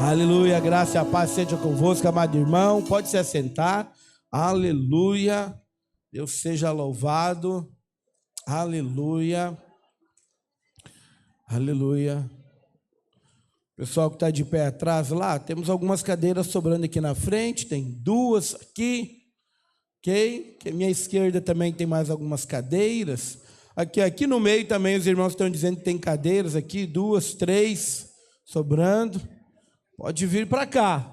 Aleluia, a graça e a paz seja convosco, amado irmão. Pode se assentar. Aleluia. Deus seja louvado. Aleluia. Aleluia. Pessoal que está de pé atrás lá, temos algumas cadeiras sobrando aqui na frente. Tem duas aqui. Ok? Que à minha esquerda também tem mais algumas cadeiras. Aqui no meio também os irmãos estão dizendo que tem cadeiras aqui, 2, 3 sobrando. Pode vir para cá.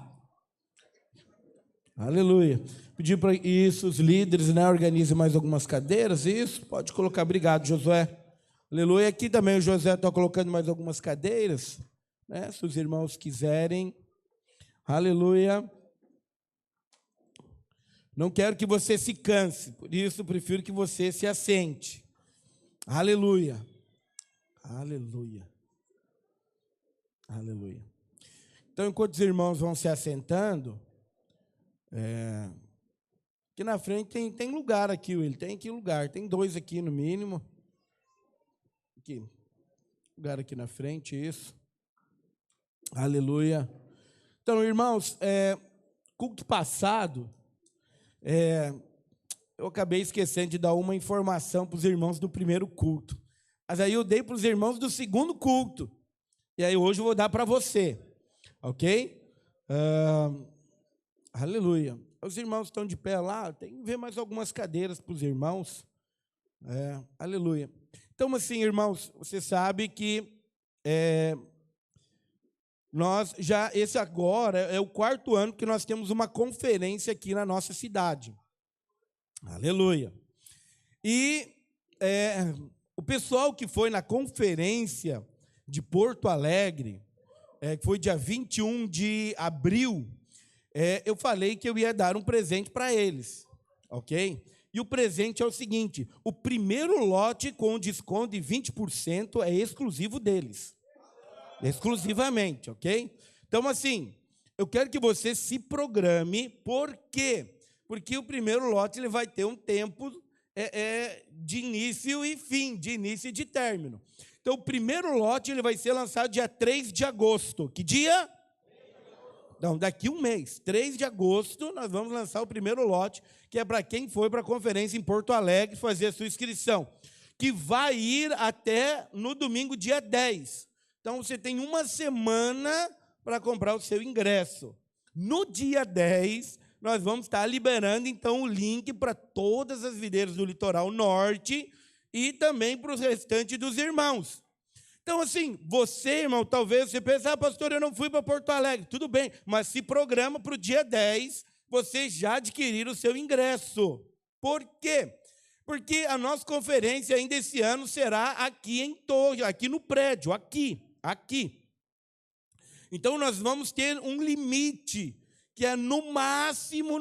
Aleluia. Pedir para isso, os líderes, né, organizem mais algumas cadeiras. Isso, pode colocar. Obrigado, Josué. Aleluia. Aqui também o José está colocando mais algumas cadeiras, né, se os irmãos quiserem. Aleluia. Não quero que você se canse, por isso prefiro que você se assente. Aleluia. Aleluia. Aleluia. Então, enquanto os irmãos vão se assentando, aqui na frente tem lugar aqui, Will. Tem aqui lugar, tem 2 aqui no mínimo. Aqui, lugar aqui na frente, isso. Aleluia. Então, irmãos, culto passado, eu acabei esquecendo de dar uma informação para os irmãos do primeiro culto. Mas aí eu dei para os irmãos do segundo culto. E aí hoje eu vou dar para você. Ok? Aleluia. Os irmãos estão de pé lá, tem que ver mais algumas cadeiras para os irmãos. Aleluia. Então, assim, irmãos, você sabe que esse agora é o 4º ano que nós temos uma conferência aqui na nossa cidade. Aleluia. E o pessoal que foi na conferência de Porto Alegre, que foi dia 21 de abril, eu falei que eu ia dar um presente para eles, ok? E o presente é o seguinte: o primeiro lote com desconto de 20% é exclusivo deles, exclusivamente, ok? Então, assim, eu quero que você se programe. Por quê? Porque o primeiro lote ele vai ter um tempo de início e fim, de início e de término. Então, o primeiro lote ele vai ser lançado dia 3 de agosto. Que dia? Não, daqui um mês, 3 de agosto, nós vamos lançar o primeiro lote, que é para quem foi para a conferência em Porto Alegre fazer a sua inscrição, que vai ir até no domingo, dia 10. Então, você tem uma semana para comprar o seu ingresso. No dia 10, nós vamos estar liberando, então, o link para todas as videiras do litoral norte e também para os restantes dos irmãos. Então, assim, você, irmão, talvez você pense, pastor, eu não fui para Porto Alegre. Tudo bem, mas se programa para o dia 10, você já adquirir o seu ingresso. Por quê? Porque a nossa conferência ainda esse ano será aqui em Torre, aqui no prédio, aqui. Então, nós vamos ter um limite, que é no máximo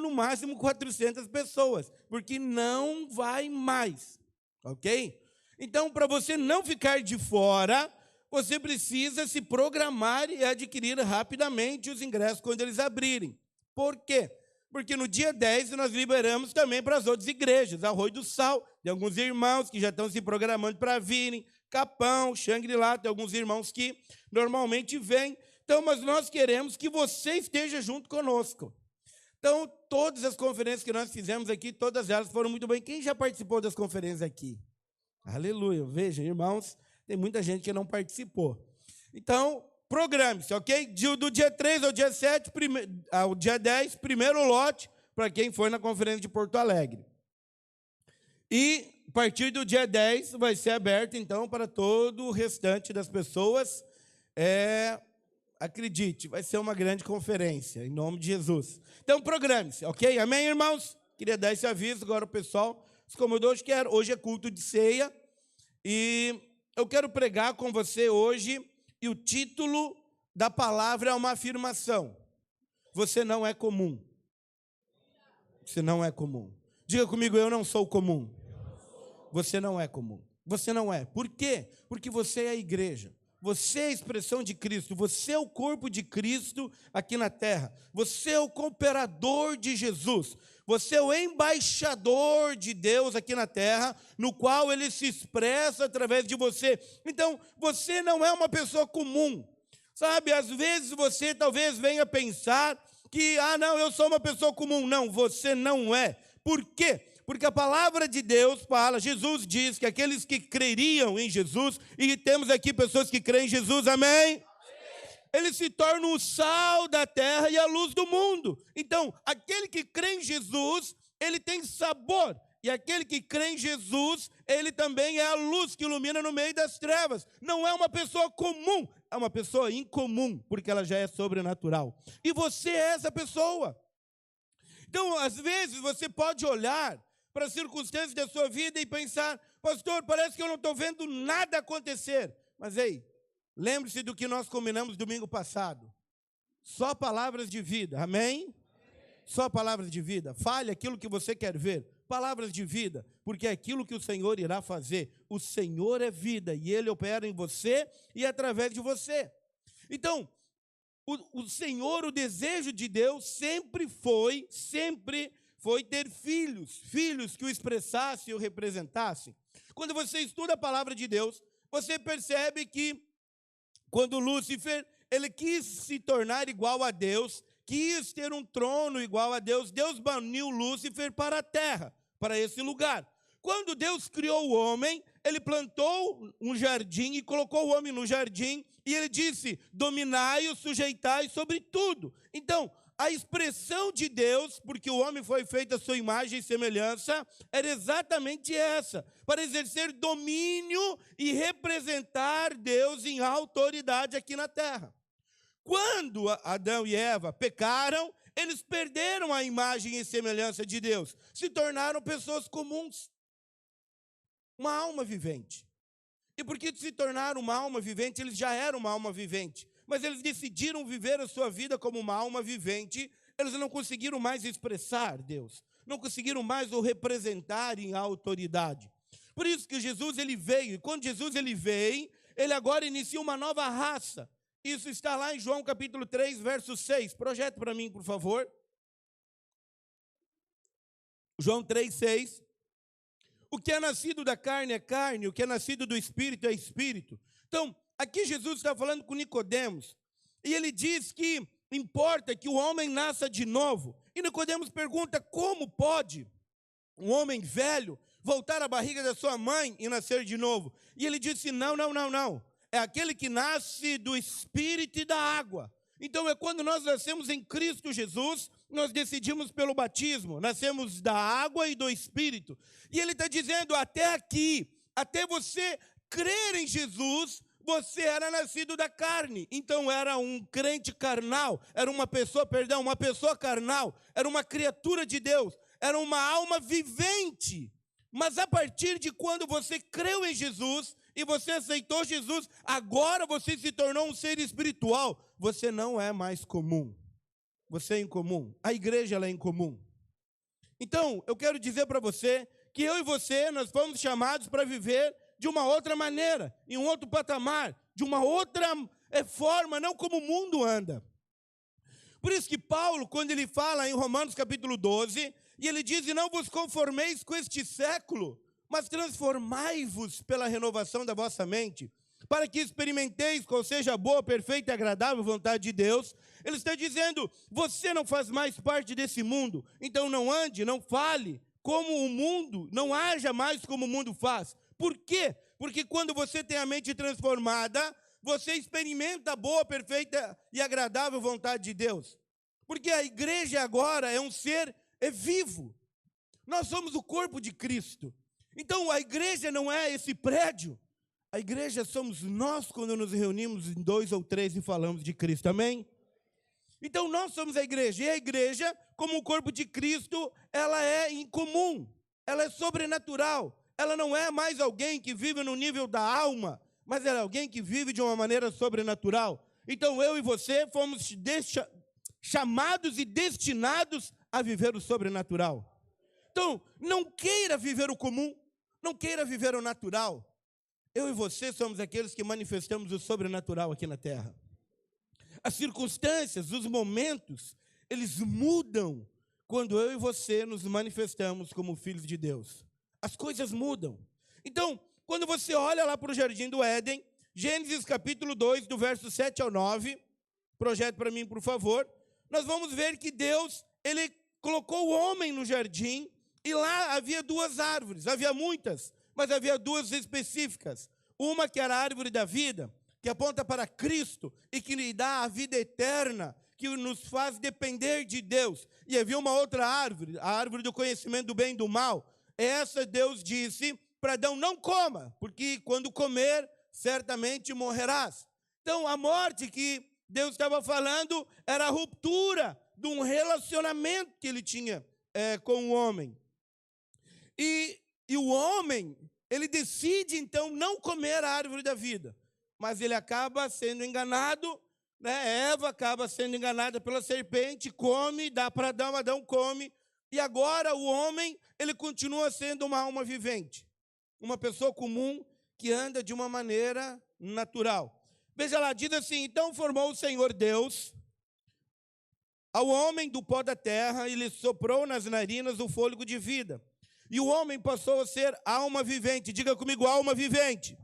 400 pessoas, porque não vai mais, ok? Então, para você não ficar de fora, você precisa se programar e adquirir rapidamente os ingressos quando eles abrirem. Por quê? Porque no dia 10 nós liberamos também para as outras igrejas, Arroio do Sal, tem alguns irmãos que já estão se programando para virem, Capão, Xangri-Lá, tem alguns irmãos que normalmente vêm. Então, mas nós queremos que você esteja junto conosco. Então, todas as conferências que nós fizemos aqui, todas elas foram muito bem. Quem já participou das conferências aqui? Aleluia. Veja, irmãos, tem muita gente que não participou. Então, programe-se, ok? Do dia 3 ao dia 7, ao dia 10, primeiro lote, para quem foi na conferência de Porto Alegre. E, a partir do dia 10, vai ser aberto, então, para todo o restante das pessoas. Acredite, vai ser uma grande conferência, em nome de Jesus. Então, programe-se, ok? Amém, irmãos? Queria dar esse aviso, agora o pessoal se acomodou. Hoje é culto de ceia, e eu quero pregar com você hoje, e o título da palavra é uma afirmação: você não é comum. Você não é comum. Diga comigo, eu não sou comum. Você não é comum. Você não é. Por quê? Porque você é a igreja. Você é a expressão de Cristo, você é o corpo de Cristo aqui na terra, você é o cooperador de Jesus, você é o embaixador de Deus aqui na terra, no qual Ele se expressa através de você. Então, você não é uma pessoa comum, Sabe, às vezes você talvez venha pensar que, não, eu sou uma pessoa comum. Não, você não é. Por quê? Porque a palavra de Deus fala, Jesus diz que aqueles que creriam em Jesus, e temos aqui pessoas que creem em Jesus, amém? Eles se tornam o sal da terra e a luz do mundo. Então, aquele que crê em Jesus, ele tem sabor. E aquele que crê em Jesus, ele também é a luz que ilumina no meio das trevas. Não é uma pessoa comum, é uma pessoa incomum, porque ela já é sobrenatural. E você é essa pessoa. Então, às vezes, você pode olhar para as circunstâncias da sua vida e pensar, pastor, parece que eu não estou vendo nada acontecer. Mas, ei, lembre-se do que nós combinamos domingo passado. Só palavras de vida, amém? Só palavras de vida. Fale aquilo que você quer ver. Palavras de vida, porque é aquilo que o Senhor irá fazer. O Senhor é vida e Ele opera em você e através de você. Então, o Senhor, o desejo de Deus sempre foi ter filhos que o expressassem e o representassem. Quando você estuda a palavra de Deus, você percebe que quando Lúcifer, ele quis se tornar igual a Deus, quis ter um trono igual a Deus, Deus baniu Lúcifer para a terra, para esse lugar. Quando Deus criou o homem, ele plantou um jardim e colocou o homem no jardim, e ele disse, dominai-o, sujeitai sobre tudo. Então, a expressão de Deus, porque o homem foi feito à sua imagem e semelhança, era exatamente essa, para exercer domínio e representar Deus em autoridade aqui na terra. Quando Adão e Eva pecaram, eles perderam a imagem e semelhança de Deus, se tornaram pessoas comuns, uma alma vivente. E porque se tornaram uma alma vivente, eles já eram uma alma vivente, mas eles decidiram viver a sua vida como uma alma vivente, eles não conseguiram mais expressar Deus, não conseguiram mais o representar em autoridade. Por isso que Jesus ele veio, e quando Jesus ele veio, ele agora inicia uma nova raça. Isso está lá em João capítulo 3, verso 6. Projete para mim, por favor. João 3, 6. O que é nascido da carne é carne, o que é nascido do Espírito é Espírito. Então, aqui Jesus está falando com Nicodemos, e ele diz que importa que o homem nasça de novo. E Nicodemos pergunta, como pode um homem velho voltar à barriga da sua mãe e nascer de novo? E ele disse, não. É aquele que nasce do Espírito e da água. Então, é quando nós nascemos em Cristo Jesus, nós decidimos pelo batismo, nascemos da água e do Espírito. E ele está dizendo, até aqui, até você crer em Jesus, você era nascido da carne. Então, era um crente carnal, era uma pessoa carnal, era uma criatura de Deus, era uma alma vivente. Mas a partir de quando você creu em Jesus, e você aceitou Jesus, agora você se tornou um ser espiritual. Você não é mais comum. Você é incomum. A igreja ela é incomum. Então, eu quero dizer para você que eu e você, nós fomos chamados para viver de uma outra maneira, em um outro patamar, de uma outra forma, não como o mundo anda. Por isso que Paulo, quando ele fala em Romanos capítulo 12, e ele diz, e não vos conformeis com este século, mas transformai-vos pela renovação da vossa mente, para que experimenteis qual seja a boa, perfeita e agradável vontade de Deus. Ele está dizendo, você não faz mais parte desse mundo, então não ande, não fale como o mundo, não haja mais como o mundo faz. Por quê? Porque quando você tem a mente transformada, você experimenta a boa, perfeita e agradável vontade de Deus. Porque a igreja agora é um ser vivo. Nós somos o corpo de Cristo. Então, a igreja não é esse prédio. A igreja somos nós quando nos reunimos em 2 ou 3 e falamos de Cristo. Amém? Então, nós somos a igreja. E a igreja, como o corpo de Cristo, ela é incomum. Ela é sobrenatural. Ela não é mais alguém que vive no nível da alma, mas ela é alguém que vive de uma maneira sobrenatural. Então, eu e você fomos chamados e destinados a viver o sobrenatural. Então, não queira viver o comum. Não queira viver o natural. Eu e você somos aqueles que manifestamos o sobrenatural aqui na terra. As circunstâncias, os momentos, eles mudam quando eu e você nos manifestamos como filhos de Deus. As coisas mudam. Então, quando você olha lá para o jardim do Éden, Gênesis capítulo 2, do verso 7 ao 9, projete para mim, por favor. Nós vamos ver que Deus, ele colocou o homem no jardim, e lá havia duas árvores, havia muitas, mas havia duas específicas. Uma que era a árvore da vida, que aponta para Cristo e que lhe dá a vida eterna, que nos faz depender de Deus. E havia uma outra árvore, a árvore do conhecimento do bem e do mal. Essa Deus disse para Adão: não coma, porque quando comer, certamente morrerás. Então, a morte que Deus estava falando era a ruptura de um relacionamento que ele tinha com o homem. E o homem, ele decide, então, não comer a árvore da vida. Mas ele acaba sendo enganado, né? Eva acaba sendo enganada pela serpente, come, dá para Adão, Adão come. E agora o homem, ele continua sendo uma alma vivente. Uma pessoa comum que anda de uma maneira natural. Veja lá, diz assim: então formou o Senhor Deus ao homem do pó da terra e lhe soprou nas narinas o fôlego de vida. E o homem passou a ser alma vivente. Diga comigo, alma vivente.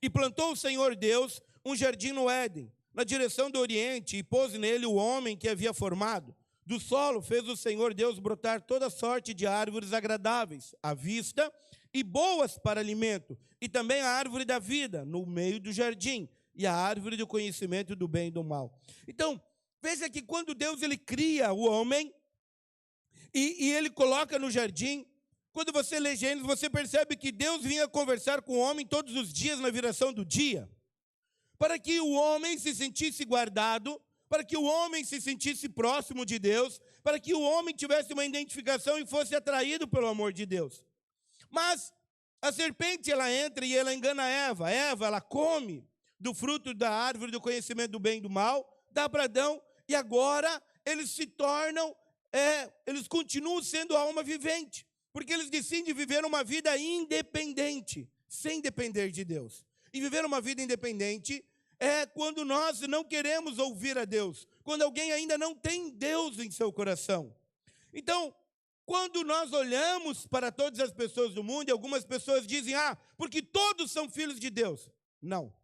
E plantou o Senhor Deus um jardim no Éden, na direção do Oriente, e pôs nele o homem que havia formado. Do solo fez o Senhor Deus brotar toda sorte de árvores agradáveis à vista e boas para alimento, e também a árvore da vida no meio do jardim, e a árvore do conhecimento do bem e do mal. Então, veja que quando Deus ele cria o homem, e ele coloca no jardim, quando você lê Gênesis, você percebe que Deus vinha conversar com o homem todos os dias na viração do dia, para que o homem se sentisse guardado, para que o homem se sentisse próximo de Deus, para que o homem tivesse uma identificação e fosse atraído pelo amor de Deus. Mas a serpente, ela entra e ela engana Eva. Eva, ela come do fruto da árvore do conhecimento do bem e do mal, dá para Adão, e agora eles se tornam, eles continuam sendo alma vivente, porque eles decidem viver uma vida independente, sem depender de Deus. E viver uma vida independente é quando nós não queremos ouvir a Deus, quando alguém ainda não tem Deus em seu coração. Então, quando nós olhamos para todas as pessoas do mundo, e algumas pessoas dizem: porque todos são filhos de Deus. Não.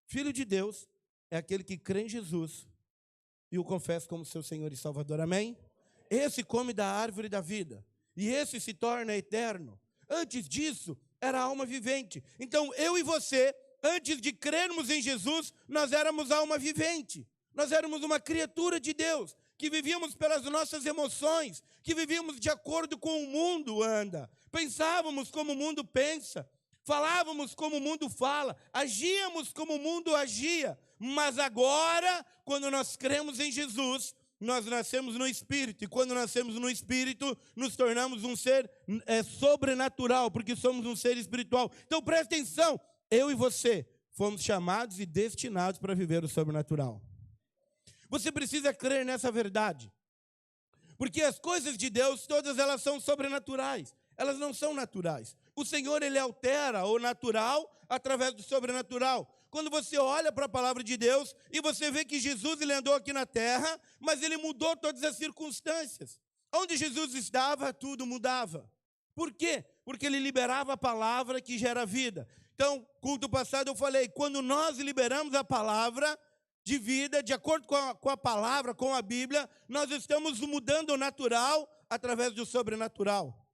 Filho de Deus é aquele que crê em Jesus e o confessa como seu Senhor e Salvador. Amém? Esse come da árvore da vida, e esse se torna eterno. Antes disso, era alma vivente. Então, eu e você, antes de crermos em Jesus, nós éramos alma vivente. Nós éramos uma criatura de Deus, que vivíamos pelas nossas emoções, que vivíamos de acordo com o mundo anda. Pensávamos como o mundo pensa, falávamos como o mundo fala, agíamos como o mundo agia. Mas agora, quando nós cremos em Jesus, nós nascemos no Espírito, e quando nascemos no Espírito, nos tornamos um ser sobrenatural, porque somos um ser espiritual. Então presta atenção, eu e você fomos chamados e destinados para viver o sobrenatural. Você precisa crer nessa verdade, porque as coisas de Deus, todas elas são sobrenaturais, elas não são naturais. O Senhor, ele altera o natural através do sobrenatural. Quando você olha para a palavra de Deus e você vê que Jesus, ele andou aqui na terra, mas ele mudou todas as circunstâncias. Onde Jesus estava, tudo mudava. Por quê? Porque ele liberava a palavra que gera vida. Então, culto passado eu falei, quando nós liberamos a palavra de vida, de acordo com a palavra, com a Bíblia, nós estamos mudando o natural através do sobrenatural.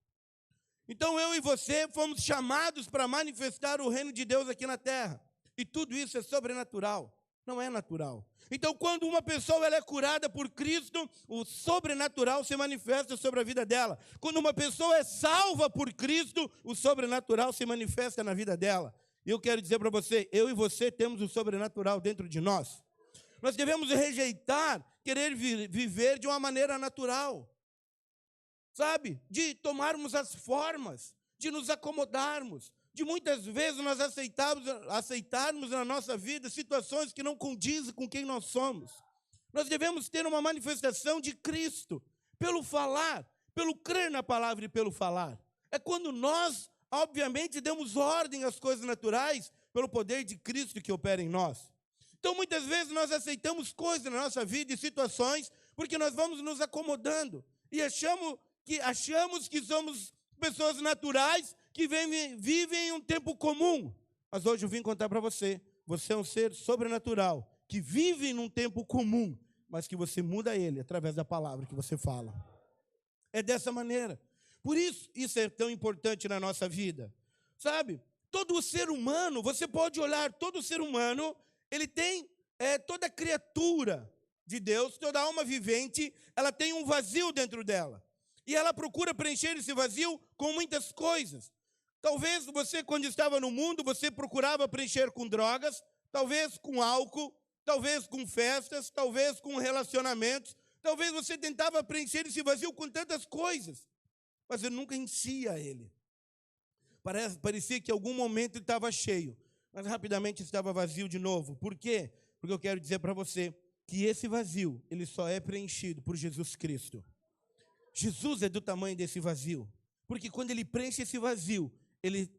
Então, eu e você fomos chamados para manifestar o reino de Deus aqui na terra. E tudo isso é sobrenatural, não é natural. Então, quando uma pessoa ela é curada por Cristo, o sobrenatural se manifesta sobre a vida dela. Quando uma pessoa é salva por Cristo, o sobrenatural se manifesta na vida dela. E eu quero dizer para você, eu e você temos o sobrenatural dentro de nós. Nós devemos rejeitar, querer viver de uma maneira natural. Sabe? De tomarmos as formas, de nos acomodarmos, de muitas vezes nós aceitarmos na nossa vida situações que não condizem com quem nós somos. Nós devemos ter uma manifestação de Cristo, pelo falar, pelo crer na palavra e pelo falar. É quando nós, obviamente, damos ordem às coisas naturais, pelo poder de Cristo que opera em nós. Então, muitas vezes, nós aceitamos coisas na nossa vida e situações, porque nós vamos nos acomodando, e achamos que somos pessoas naturais, que vivem em um tempo comum. Mas hoje eu vim contar para você. Você é um ser sobrenatural, que vive num tempo comum, mas que você muda ele através da palavra que você fala. É dessa maneira. Por isso, isso é tão importante na nossa vida. Sabe? Todo ser humano, você pode olhar, todo ser humano, ele tem, toda criatura de Deus, toda alma vivente, ela tem um vazio dentro dela. E ela procura preencher esse vazio com muitas coisas. Talvez você, quando estava no mundo, você procurava preencher com drogas, talvez com álcool, talvez com festas, talvez com relacionamentos, talvez você tentava preencher esse vazio com tantas coisas, mas você nunca enchia ele. Parecia que em algum momento ele estava cheio, mas rapidamente estava vazio de novo. Por quê? Porque eu quero dizer para você que esse vazio, ele só é preenchido por Jesus Cristo. Jesus é do tamanho desse vazio, porque quando ele preenche esse vazio,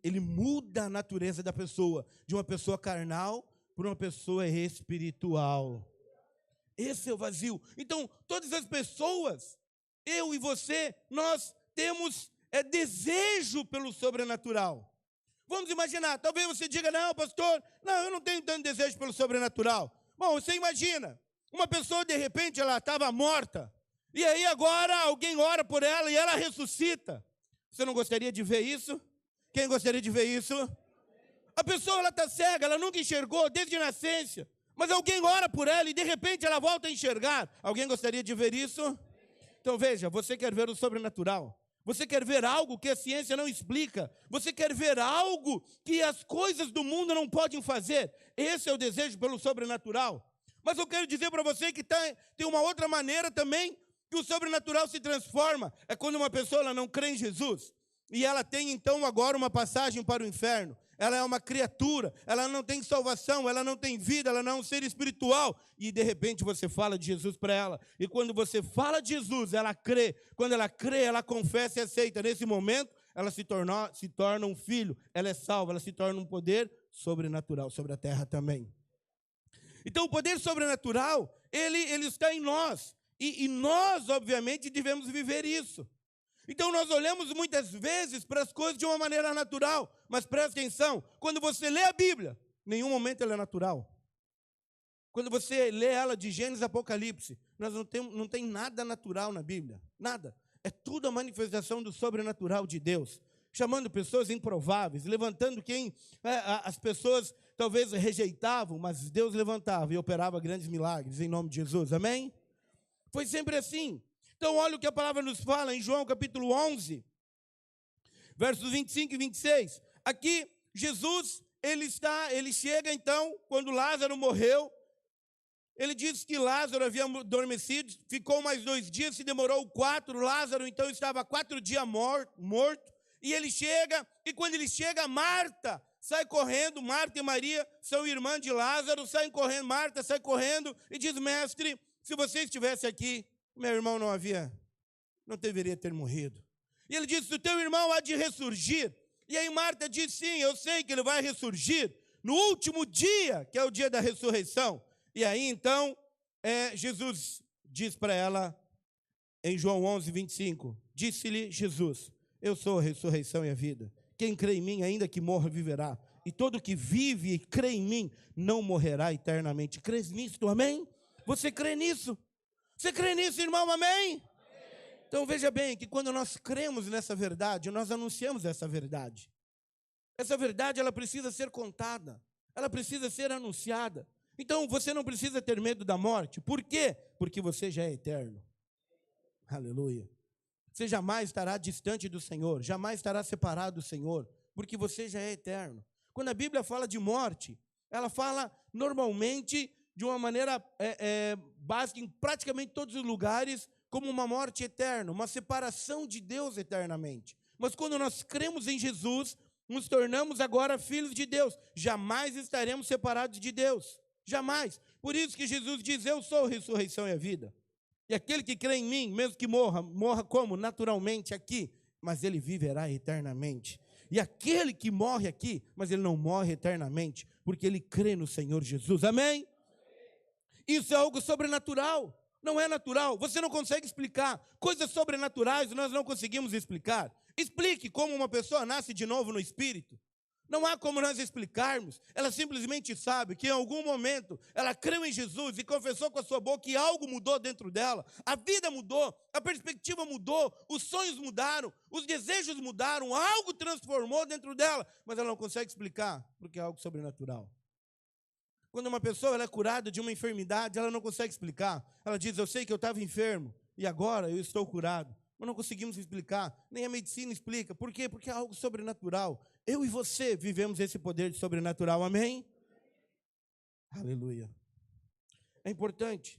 ele muda a natureza da pessoa, de uma pessoa carnal para uma pessoa espiritual. Esse é o vazio. Então, todas as pessoas, eu e você, nós temos desejo pelo sobrenatural. Vamos imaginar, talvez você diga, não, pastor, não, eu não tenho tanto desejo pelo sobrenatural. Bom, você imagina, uma pessoa, de repente, ela estava morta, e aí agora alguém ora por ela e ela ressuscita. Você não gostaria de ver isso? Quem gostaria de ver isso? A pessoa, ela está cega, ela nunca enxergou desde nascença, mas alguém ora por ela e de repente ela volta a enxergar. Alguém gostaria de ver isso? Então veja, você quer ver o sobrenatural. Você quer ver algo que a ciência não explica. Você quer ver algo que as coisas do mundo não podem fazer. Esse é o desejo pelo sobrenatural. Mas eu quero dizer para você que tem uma outra maneira também que o sobrenatural se transforma. É quando uma pessoa ela não crê em Jesus. E ela tem então agora uma passagem para o inferno. Ela é uma criatura, ela não tem salvação, ela não tem vida, ela não é um ser espiritual. E de repente você fala de Jesus para ela. E quando você fala de Jesus, ela crê. Quando ela crê, ela confessa e aceita. Nesse momento, ela se torna um filho, ela é salva, ela se torna um poder sobrenatural sobre a terra também. Então o poder sobrenatural, ele está em nós. E nós, obviamente, devemos viver isso. Então nós olhamos muitas vezes para as coisas de uma maneira natural, mas presta atenção, quando você lê a Bíblia, em nenhum momento ela é natural. Quando você lê ela de Gênesis a Apocalipse, nós não tem nada natural na Bíblia, nada. É tudo a manifestação do sobrenatural de Deus, chamando pessoas improváveis, levantando quem as pessoas talvez rejeitavam, mas Deus levantava e operava grandes milagres em nome de Jesus, amém? Foi sempre assim. Então, olha o que a palavra nos fala em João capítulo 11, versos 25 e 26. Aqui, Jesus, ele chega então, quando Lázaro morreu, ele diz que Lázaro havia adormecido, ficou mais 2 dias, se demorou 4, Lázaro então estava 4 dias morto, e ele chega, e quando ele chega, Marta sai correndo, Marta e Maria são irmãs de Lázaro, saem correndo, Marta sai correndo e diz, mestre, se você estivesse aqui, meu irmão não deveria ter morrido. E ele disse, o teu irmão há de ressurgir. E aí Marta diz, sim, eu sei que ele vai ressurgir no último dia, que é o dia da ressurreição. E aí então, Jesus diz para ela, em João 11, 25, disse-lhe Jesus, eu sou a ressurreição e a vida. Quem crê em mim, ainda que morra, viverá. E todo que vive e crê em mim, não morrerá eternamente. Crês nisso, amém? Você crê nisso? Você crê nisso, irmão? Amém? Amém? Então veja bem que quando nós cremos nessa verdade, nós anunciamos essa verdade. Essa verdade, ela precisa ser contada. Ela precisa ser anunciada. Então você não precisa ter medo da morte. Por quê? Porque você já é eterno. Aleluia. Você jamais estará distante do Senhor. Jamais estará separado do Senhor. Porque você já é eterno. Quando a Bíblia fala de morte, ela fala normalmente de uma maneira básica, em praticamente todos os lugares, como uma morte eterna, uma separação de Deus eternamente. Mas quando nós cremos em Jesus, nos tornamos agora filhos de Deus. Jamais estaremos separados de Deus. Jamais. Por isso que Jesus diz, eu sou a ressurreição e a vida. E aquele que crê em mim, mesmo que morra como? Naturalmente aqui, mas ele viverá eternamente. E aquele que morre aqui, mas ele não morre eternamente, porque ele crê no Senhor Jesus. Amém? Isso é algo sobrenatural, não é natural. Você não consegue explicar. Coisas sobrenaturais nós não conseguimos explicar. Explique como uma pessoa nasce de novo no Espírito. Não há como nós explicarmos. Ela simplesmente sabe que em algum momento ela creu em Jesus e confessou com a sua boca que algo mudou dentro dela. A vida mudou, a perspectiva mudou, os sonhos mudaram, os desejos mudaram, algo transformou dentro dela, mas ela não consegue explicar, porque é algo sobrenatural. Quando uma pessoa ela é curada de uma enfermidade, ela não consegue explicar. Ela diz, eu sei que eu estava enfermo e agora eu estou curado. Mas não conseguimos explicar, nem a medicina explica. Por quê? Porque é algo sobrenatural. Eu e você vivemos esse poder de sobrenatural, amém? Aleluia. É importante.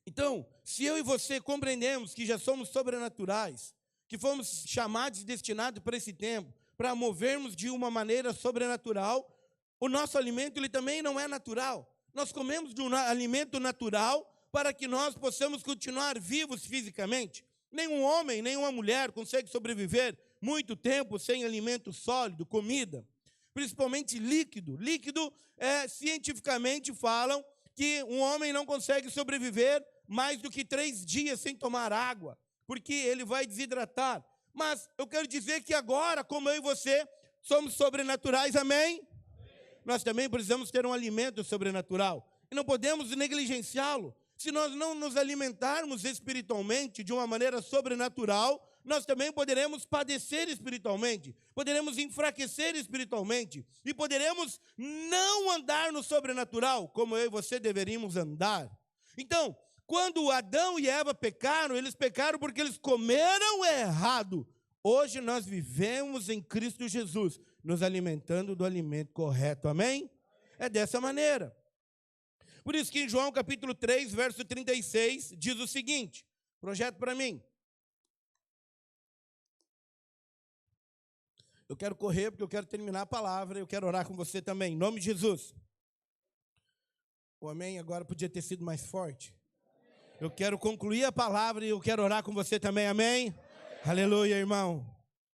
Então, se eu e você compreendemos que já somos sobrenaturais, que fomos chamados e destinados para esse tempo, para movermos de uma maneira sobrenatural, o nosso alimento ele também não é natural. Nós comemos de um alimento natural para que nós possamos continuar vivos fisicamente. Nenhum homem, nenhuma mulher consegue sobreviver muito tempo sem alimento sólido, comida, principalmente líquido. Líquido, cientificamente falam que um homem não consegue sobreviver mais do que 3 dias sem tomar água, porque ele vai desidratar. Mas eu quero dizer que agora, como eu e você, somos sobrenaturais, amém? Nós também precisamos ter um alimento sobrenatural e não podemos negligenciá-lo. Se nós não nos alimentarmos espiritualmente de uma maneira sobrenatural, nós também poderemos padecer espiritualmente, poderemos enfraquecer espiritualmente e poderemos não andar no sobrenatural, como eu e você deveríamos andar. Então, quando Adão e Eva pecaram, eles pecaram porque eles comeram errado. Hoje nós vivemos em Cristo Jesus, nos alimentando do alimento correto, amém? É dessa maneira. Por isso que em João capítulo 3, verso 36, diz o seguinte, projeto para mim. Eu quero correr porque eu quero terminar a palavra, eu quero orar com você também, em nome de Jesus. O amém agora podia ter sido mais forte. Eu quero concluir a palavra e eu quero orar com você também, amém? Aleluia, irmão.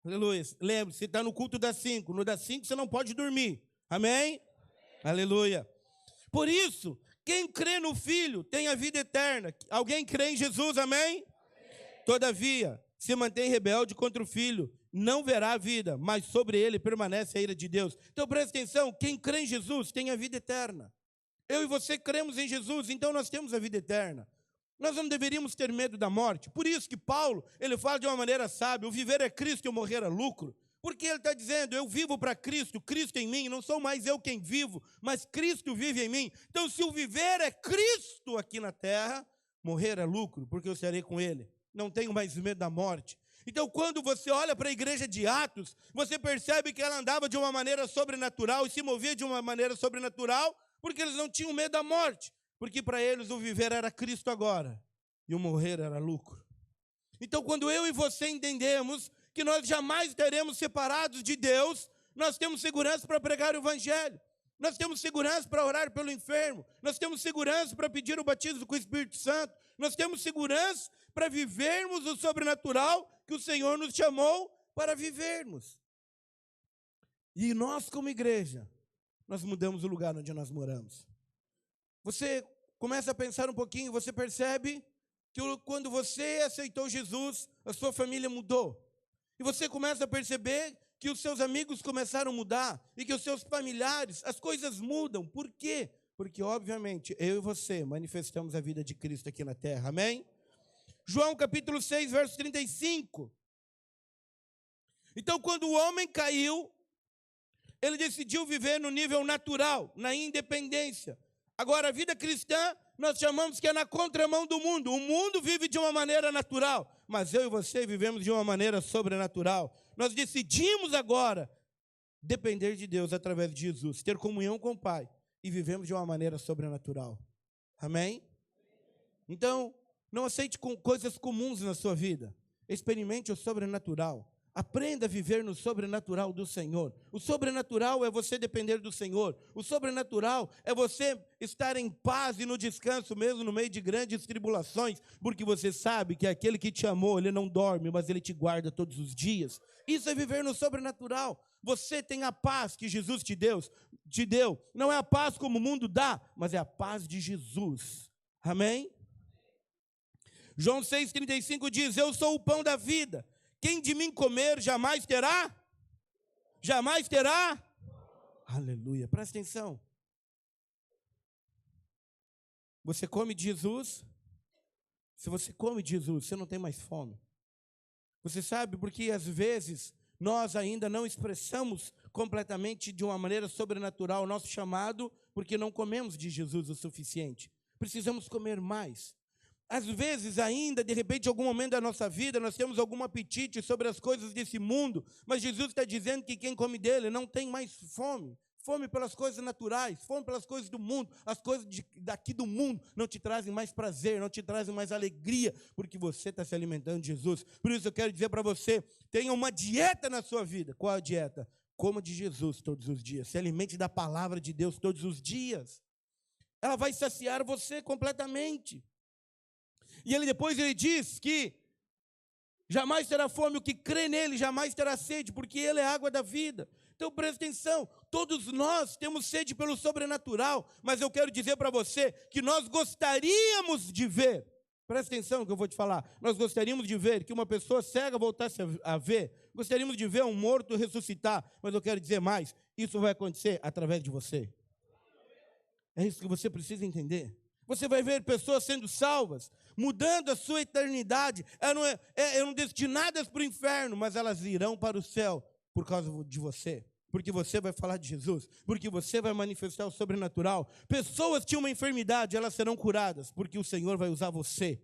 Aleluia. Lembre-se, você está no culto das 5. No das 5 você não pode dormir. Amém? Aleluia. Por isso, quem crê no Filho tem a vida eterna. Alguém crê em Jesus, amém? Todavia, se mantém rebelde contra o Filho, não verá a vida, mas sobre ele permanece a ira de Deus. Então presta atenção, quem crê em Jesus tem a vida eterna. Eu e você cremos em Jesus, então nós temos a vida eterna. Nós não deveríamos ter medo da morte. Por isso que Paulo, ele fala de uma maneira sábia, o viver é Cristo e o morrer é lucro. Porque ele está dizendo, eu vivo para Cristo, Cristo em mim, não sou mais eu quem vivo, mas Cristo vive em mim. Então se o viver é Cristo aqui na terra, morrer é lucro, porque eu estarei com ele. Não tenho mais medo da morte. Então quando você olha para a igreja de Atos, você percebe que ela andava de uma maneira sobrenatural e se movia de uma maneira sobrenatural, porque eles não tinham medo da morte. Porque para eles o viver era Cristo agora e o morrer era lucro. Então, quando eu e você entendemos que nós jamais estaremos separados de Deus, nós temos segurança para pregar o Evangelho, nós temos segurança para orar pelo enfermo, nós temos segurança para pedir o batismo com o Espírito Santo, nós temos segurança para vivermos o sobrenatural que o Senhor nos chamou para vivermos. E nós, como igreja, nós mudamos o lugar onde nós moramos. Você começa a pensar um pouquinho, você percebe que quando você aceitou Jesus, a sua família mudou. E você começa a perceber que os seus amigos começaram a mudar e que os seus familiares, as coisas mudam. Por quê? Porque, obviamente, eu e você manifestamos a vida de Cristo aqui na terra. Amém? João capítulo 6, verso 35. Então, quando o homem caiu, ele decidiu viver no nível natural, na independência. Agora, a vida cristã, nós chamamos que é na contramão do mundo. O mundo vive de uma maneira natural, mas eu e você vivemos de uma maneira sobrenatural. Nós decidimos agora depender de Deus através de Jesus, ter comunhão com o Pai, e vivemos de uma maneira sobrenatural. Amém? Então, não aceite coisas comuns na sua vida. Experimente o sobrenatural. Aprenda a viver no sobrenatural do Senhor. O sobrenatural é você depender do Senhor. O sobrenatural é você estar em paz e no descanso, mesmo no meio de grandes tribulações, porque você sabe que aquele que te amou, ele não dorme, mas ele te guarda todos os dias. Isso é viver no sobrenatural. Você tem a paz que Jesus te deu. Não é a paz como o mundo dá, mas é a paz de Jesus. Amém? João 6,35 diz, eu sou o pão da vida. Quem de mim comer jamais terá? jamais terá. Aleluia. Presta atenção. Você come de Jesus. Se você come de Jesus, você não tem mais fome. Você sabe porque às vezes nós ainda não expressamos completamente de uma maneira sobrenatural o nosso chamado, porque não comemos de Jesus o suficiente. Precisamos comer mais. Às vezes ainda, de repente, em algum momento da nossa vida, nós temos algum apetite sobre as coisas desse mundo, mas Jesus está dizendo que quem come dele não tem mais fome. Fome pelas coisas naturais, fome pelas coisas do mundo. As coisas daqui do mundo não te trazem mais prazer, não te trazem mais alegria, porque você está se alimentando de Jesus. Por isso eu quero dizer para você, tenha uma dieta na sua vida. Qual é a dieta? Coma de Jesus todos os dias. Se alimente da palavra de Deus todos os dias. Ela vai saciar você completamente. E depois ele diz que jamais terá fome, o que crê nele jamais terá sede, porque ele é a água da vida. Então presta atenção, todos nós temos sede pelo sobrenatural, mas eu quero dizer para você que nós gostaríamos de ver, presta atenção no que eu vou te falar, nós gostaríamos de ver que uma pessoa cega voltasse a ver, gostaríamos de ver um morto ressuscitar, mas eu quero dizer mais, isso vai acontecer através de você. É isso que você precisa entender. Você vai ver pessoas sendo salvas, mudando a sua eternidade, eram destinadas para o inferno, mas elas irão para o céu por causa de você, porque você vai falar de Jesus, porque você vai manifestar o sobrenatural. Pessoas que tinham uma enfermidade, elas serão curadas, porque o Senhor vai usar você.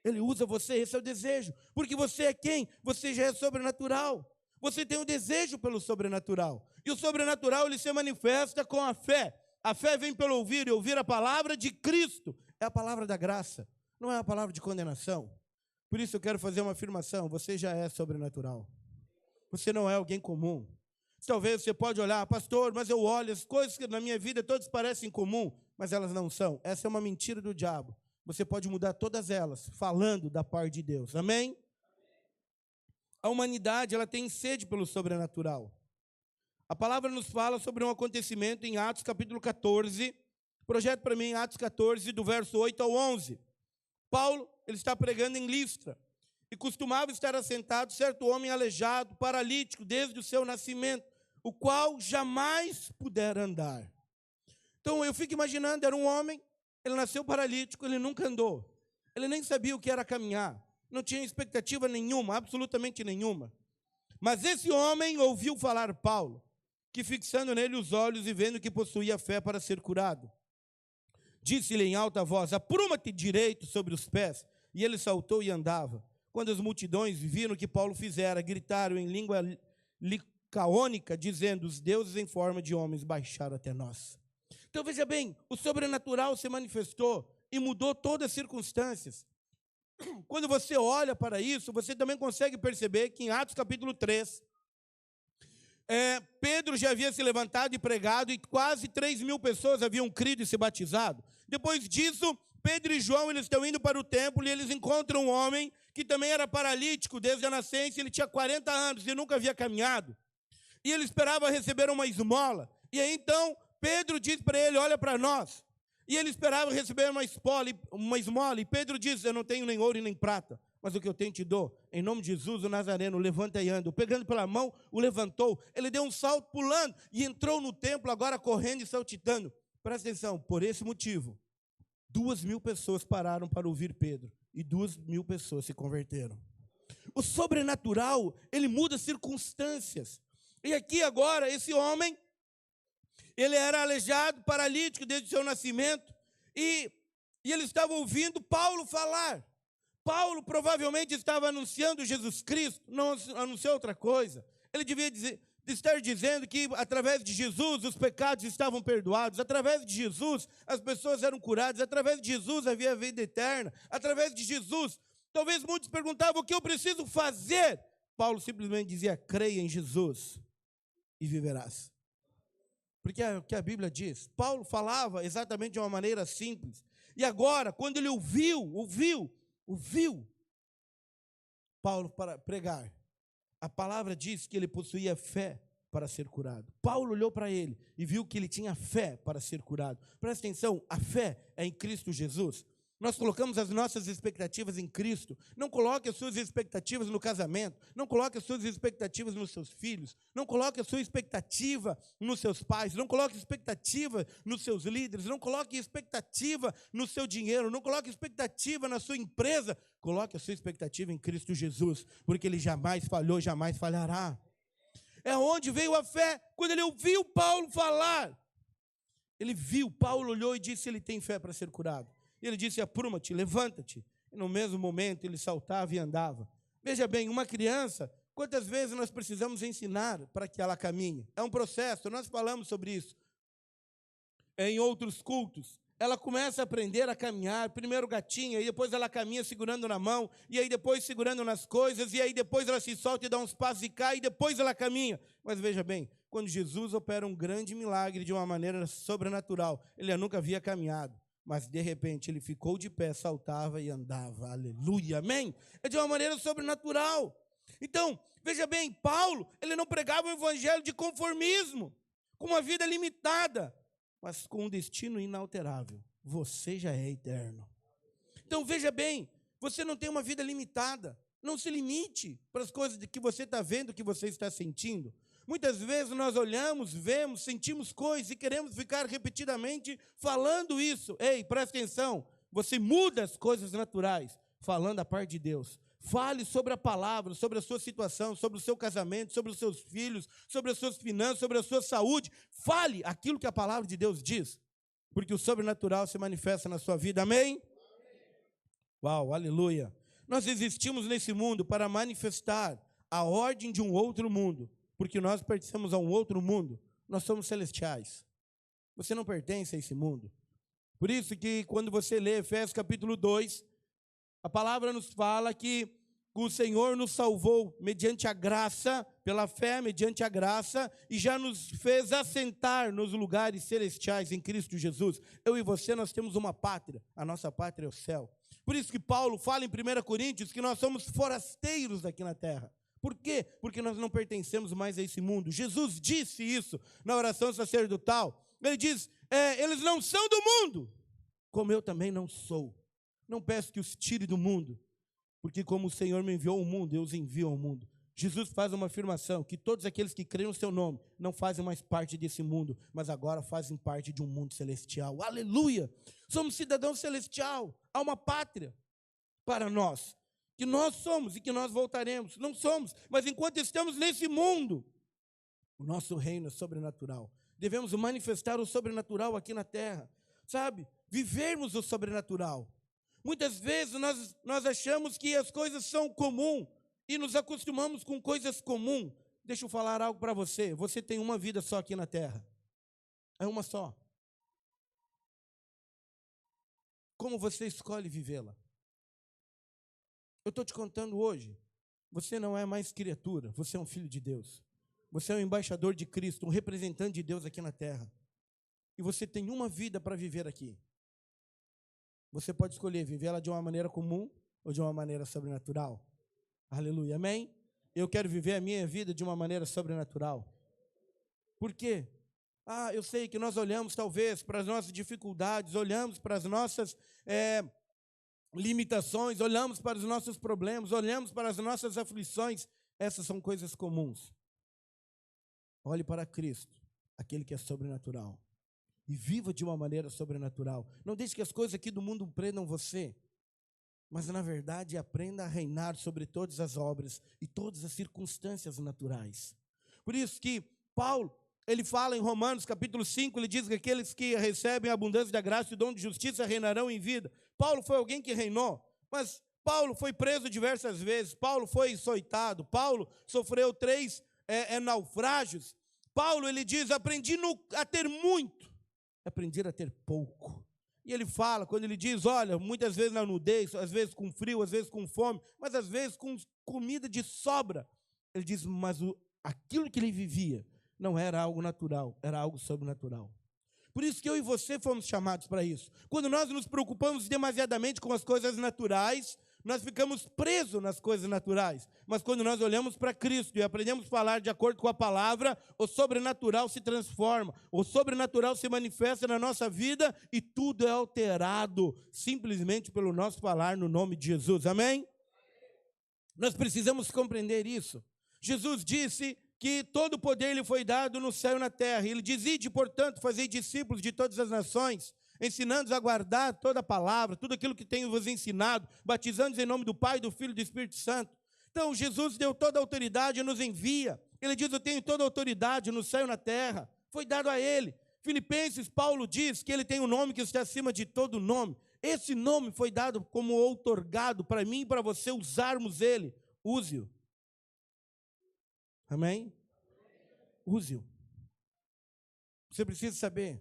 Ele usa você, esse é o desejo, porque você é quem? Você já é sobrenatural. Você tem um desejo pelo sobrenatural, e o sobrenatural ele se manifesta com a fé. A fé vem pelo ouvir, e ouvir a palavra de Cristo. É a palavra da graça, não é a palavra de condenação. Por isso eu quero fazer uma afirmação, você já é sobrenatural. Você não é alguém comum. Talvez você pode olhar, pastor, mas eu olho, as coisas que na minha vida todas parecem comum, mas elas não são. Essa é uma mentira do diabo. Você pode mudar todas elas, falando da parte de Deus. Amém? A humanidade, ela tem sede pelo sobrenatural. A palavra nos fala sobre um acontecimento em Atos capítulo 14. Projete para mim Atos 14, do verso 8 ao 11. Paulo, ele está pregando em Listra. E costumava estar assentado certo homem aleijado, paralítico, desde o seu nascimento, o qual jamais pudera andar. Então, eu fico imaginando, era um homem, ele nasceu paralítico, ele nunca andou. Ele nem sabia o que era caminhar. Não tinha expectativa nenhuma, absolutamente nenhuma. Mas esse homem ouviu falar Paulo, que fixando nele os olhos e vendo que possuía fé para ser curado, disse-lhe em alta voz, apruma-te direito sobre os pés. E ele saltou e andava. Quando as multidões viram o que Paulo fizera, gritaram em língua licaônica, dizendo, os deuses em forma de homens baixaram até nós. Então veja bem, o sobrenatural se manifestou e mudou todas as circunstâncias. Quando você olha para isso, você também consegue perceber que em Atos capítulo 3, Pedro já havia se levantado e pregado, e quase 3.000 pessoas haviam crido e se batizado. Depois disso, Pedro e João, eles estão indo para o templo e eles encontram um homem que também era paralítico desde a nascença, ele tinha 40 anos e nunca havia caminhado. E ele esperava receber uma esmola. E aí então, Pedro diz para ele, olha para nós. E ele esperava receber uma esmola, e Pedro diz, eu não tenho nem ouro e nem prata, mas o que eu tenho te dou. Em nome de Jesus, o Nazareno, levanta e anda. Pegando pela mão, o levantou. Ele deu um salto pulando e entrou no templo, agora correndo e saltitando. Presta atenção, por esse motivo, 2.000 pessoas pararam para ouvir Pedro. E 2.000 pessoas se converteram. O sobrenatural, ele muda circunstâncias. E aqui agora, esse homem, ele era aleijado, paralítico desde o seu nascimento. E ele estava ouvindo Paulo falar. Paulo provavelmente estava anunciando Jesus Cristo, não anunciou outra coisa. Ele devia estar dizendo que através de Jesus os pecados estavam perdoados, através de Jesus as pessoas eram curadas, através de Jesus havia vida eterna, através de Jesus. Talvez muitos perguntavam o que eu preciso fazer. Paulo simplesmente dizia, creia em Jesus e viverás. Porque é o que a Bíblia diz. Paulo falava exatamente de uma maneira simples. E agora, quando ele ouviu Paulo para pregar, a palavra diz que ele possuía fé para ser curado. Paulo olhou para ele e viu que ele tinha fé para ser curado. Presta atenção, a fé é em Cristo Jesus. Nós colocamos as nossas expectativas em Cristo. Não coloque as suas expectativas no casamento. Não coloque as suas expectativas nos seus filhos. Não coloque a sua expectativa nos seus pais. Não coloque expectativa nos seus líderes. Não coloque expectativa no seu dinheiro. Não coloque expectativa na sua empresa. Coloque a sua expectativa em Cristo Jesus, porque Ele jamais falhou, jamais falhará. É onde veio a fé, quando ele ouviu Paulo falar. Ele viu, Paulo olhou e disse, ele tem fé para ser curado. E ele disse, apruma-te, levanta-te. E no mesmo momento ele saltava e andava. Veja bem, uma criança, quantas vezes nós precisamos ensinar para que ela caminhe? É um processo, nós falamos sobre isso em outros cultos. Ela começa a aprender a caminhar, primeiro gatinha, e depois ela caminha segurando na mão, e aí depois segurando nas coisas, e aí depois ela se solta e dá uns passos e cai, e depois ela caminha. Mas veja bem, quando Jesus opera um grande milagre de uma maneira sobrenatural, ele nunca havia caminhado. Mas, de repente, ele ficou de pé, saltava e andava. Aleluia, amém? É de uma maneira sobrenatural. Então, veja bem, Paulo, ele não pregava um evangelho de conformismo, com uma vida limitada, mas com um destino inalterável. Você já é eterno. Então, veja bem, você não tem uma vida limitada. Não se limite para as coisas que você está vendo, que você está sentindo. Muitas vezes nós olhamos, vemos, sentimos coisas e queremos ficar repetidamente falando isso. Ei, presta atenção, você muda as coisas naturais falando a parte de Deus. Fale sobre a palavra, sobre a sua situação, sobre o seu casamento, sobre os seus filhos, sobre as suas finanças, sobre a sua saúde. Fale aquilo que a palavra de Deus diz, porque o sobrenatural se manifesta na sua vida. Amém? Uau, aleluia. Nós existimos nesse mundo para manifestar a ordem de um outro mundo. Porque nós pertencemos a um outro mundo, nós somos celestiais. Você não pertence a esse mundo. Por isso que quando você lê Efésios capítulo 2, a palavra nos fala que o Senhor nos salvou mediante a graça, pela fé, mediante a graça, e já nos fez assentar nos lugares celestiais em Cristo Jesus. Eu e você, nós temos uma pátria, a nossa pátria é o céu. Por isso que Paulo fala em 1 Coríntios que nós somos forasteiros aqui na terra. Por quê? Porque nós não pertencemos mais a esse mundo. Jesus disse isso na oração sacerdotal. Ele diz, eles não são do mundo, como eu também não sou. Não peço que os tire do mundo, porque como o Senhor me enviou ao mundo, eu os envio ao mundo. Jesus faz uma afirmação, que todos aqueles que creem no seu nome, não fazem mais parte desse mundo, mas agora fazem parte de um mundo celestial. Aleluia! Somos cidadãos celestial, há uma pátria para nós. Que nós somos e que nós voltaremos. Não somos, mas enquanto estamos nesse mundo, o nosso reino é sobrenatural. Devemos manifestar o sobrenatural aqui na terra, sabe? Vivermos o sobrenatural. Muitas vezes nós achamos que as coisas são comuns e nos acostumamos com coisas comuns. Deixa eu falar algo para você. Você tem uma vida só aqui na terra. É uma só. Como você escolhe vivê-la? Eu estou te contando hoje, você não é mais criatura, você é um filho de Deus. Você é um embaixador de Cristo, um representante de Deus aqui na terra. E você tem uma vida para viver aqui. Você pode escolher vivê-la de uma maneira comum ou de uma maneira sobrenatural. Aleluia, amém? Eu quero viver a minha vida de uma maneira sobrenatural. Por quê? Eu sei que nós olhamos talvez para as nossas dificuldades, olhamos para as nossas limitações, olhamos para os nossos problemas, olhamos para as nossas aflições. Essas são coisas comuns. Olhe para Cristo, aquele que é sobrenatural, e viva de uma maneira sobrenatural. Não deixe que as coisas aqui do mundo prendam você, mas na verdade aprenda a reinar sobre todas as obras e todas as circunstâncias naturais. Por isso que Paulo, ele fala em Romanos capítulo 5, ele diz que aqueles que recebem a abundância da graça e o dom de justiça reinarão em vida. Paulo foi alguém que reinou, mas Paulo foi preso diversas vezes, Paulo foi açoitado, Paulo sofreu 3 naufrágios. Paulo, ele diz, aprendi a ter muito, aprendi a ter pouco. E ele fala, quando ele diz, olha, muitas vezes na nudez, às vezes com frio, às vezes com fome, mas às vezes com comida de sobra. Ele diz, mas aquilo que ele vivia não era algo natural, era algo sobrenatural. Por isso que eu e você fomos chamados para isso. Quando nós nos preocupamos demasiadamente com as coisas naturais, nós ficamos presos nas coisas naturais. Mas quando nós olhamos para Cristo e aprendemos a falar de acordo com a palavra, o sobrenatural se transforma, o sobrenatural se manifesta na nossa vida e tudo é alterado simplesmente pelo nosso falar no nome de Jesus. Amém? Nós precisamos compreender isso. Jesus disse que todo o poder lhe foi dado no céu e na terra. Ele diz: ide, portanto, fazei discípulos de todas as nações, ensinando-os a guardar toda a palavra, tudo aquilo que tenho vos ensinado, batizando-os em nome do Pai, do Filho e do Espírito Santo. Então, Jesus deu toda a autoridade e nos envia. Ele diz: eu tenho toda a autoridade no céu e na terra. Foi dado a ele. Filipenses, Paulo diz que ele tem um nome que está acima de todo nome. Esse nome foi dado como outorgado para mim e para você usarmos ele. Use-o. Amém? Use-o. Você precisa saber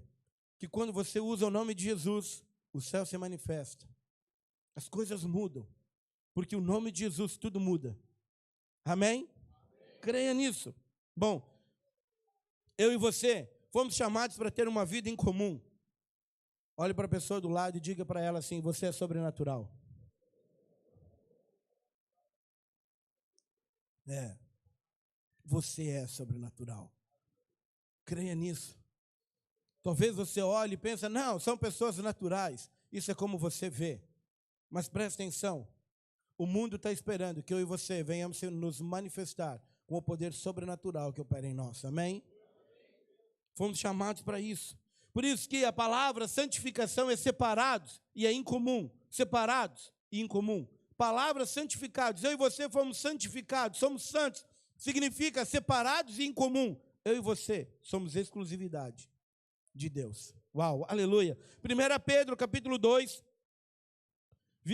que quando você usa o nome de Jesus, o céu se manifesta. As coisas mudam. Porque o nome de Jesus tudo muda. Amém? Creia nisso. Bom, eu e você fomos chamados para ter uma vida em comum. Olhe para a pessoa do lado e diga para ela assim: você é sobrenatural. Você é sobrenatural. Creia nisso. Talvez você olhe e pense: não, são pessoas naturais. Isso é como você vê. Mas preste atenção. O mundo está esperando que eu e você venhamos nos manifestar com o poder sobrenatural que opera em nós. Amém? Fomos chamados para isso. Por isso que a palavra santificação é separados e é incomum. Separados e incomum. Palavra santificados. Eu e você fomos santificados, somos santos. Significa separados e incomum. Eu e você somos exclusividade de Deus. Uau, aleluia. 1 Pedro, capítulo 2.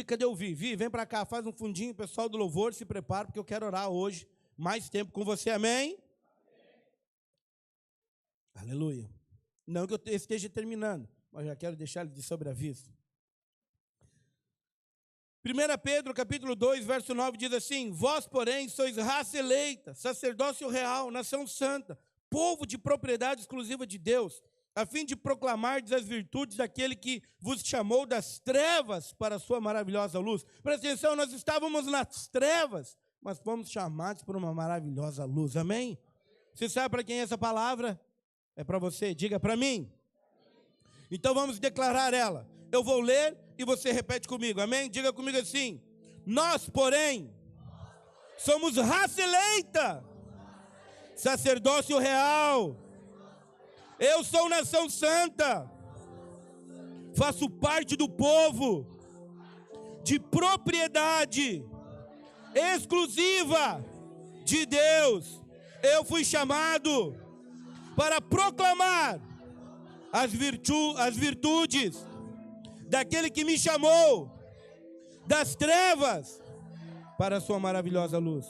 Cadê o Vi? Vem para cá, faz um fundinho, pessoal do louvor, se prepara, porque eu quero orar hoje mais tempo com você, amém? Aleluia. Não que eu esteja terminando, mas já quero deixar ele de sobreaviso. 1 Pedro, capítulo 2, verso 9, diz assim: vós, porém, sois raça eleita, sacerdócio real, nação santa, povo de propriedade exclusiva de Deus, a fim de proclamar as virtudes daquele que vos chamou das trevas para a sua maravilhosa luz. Presta atenção, nós estávamos nas trevas, mas fomos chamados por uma maravilhosa luz, amém? Você sabe para quem é essa palavra? É para você, diga para mim. Então vamos declarar ela. Eu vou ler e você repete comigo, amém? Diga comigo assim: nós, porém, somos raça eleita, sacerdócio real, eu sou nação santa, faço parte do povo de propriedade exclusiva de Deus. Eu fui chamado para proclamar as virtudes daquele que me chamou das trevas para a sua maravilhosa luz.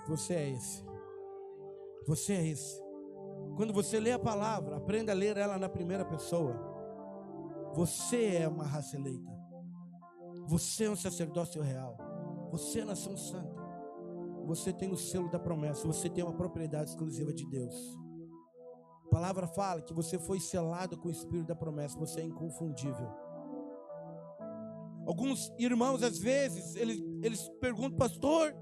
Você é esse. Você é esse. Quando você lê a palavra, aprenda a ler ela na primeira pessoa. Você é uma raça eleita. Você é um sacerdócio real. Você é nação santa. Você tem o selo da promessa. Você tem uma propriedade exclusiva de Deus. A palavra fala que você foi selado com o Espírito da promessa. Você é inconfundível. Alguns irmãos, às vezes, eles perguntam: pastor,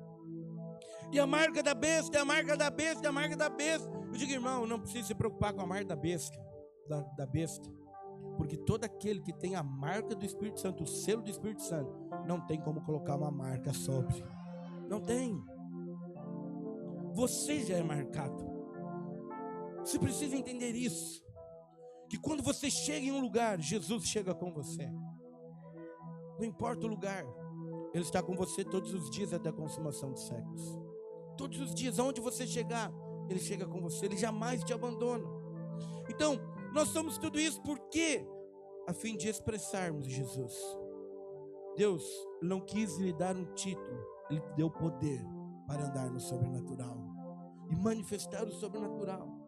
e a marca da besta, a marca da besta, a marca da besta? Eu digo: irmão, não precisa se preocupar com a marca da besta, porque todo aquele que tem a marca do Espírito Santo, o selo do Espírito Santo, não tem como colocar uma marca sobre. Não tem. Você já é marcado. Você precisa entender isso, que quando você chega em um lugar, Jesus chega com você. Não importa o lugar, Ele está com você todos os dias até a consumação dos séculos. Todos os dias, aonde você chegar, Ele chega com você, Ele jamais te abandona. Então, nós somos tudo isso por quê? A fim de expressarmos Jesus. Deus não quis lhe dar um título, Ele te deu poder para andar no sobrenatural e manifestar o sobrenatural.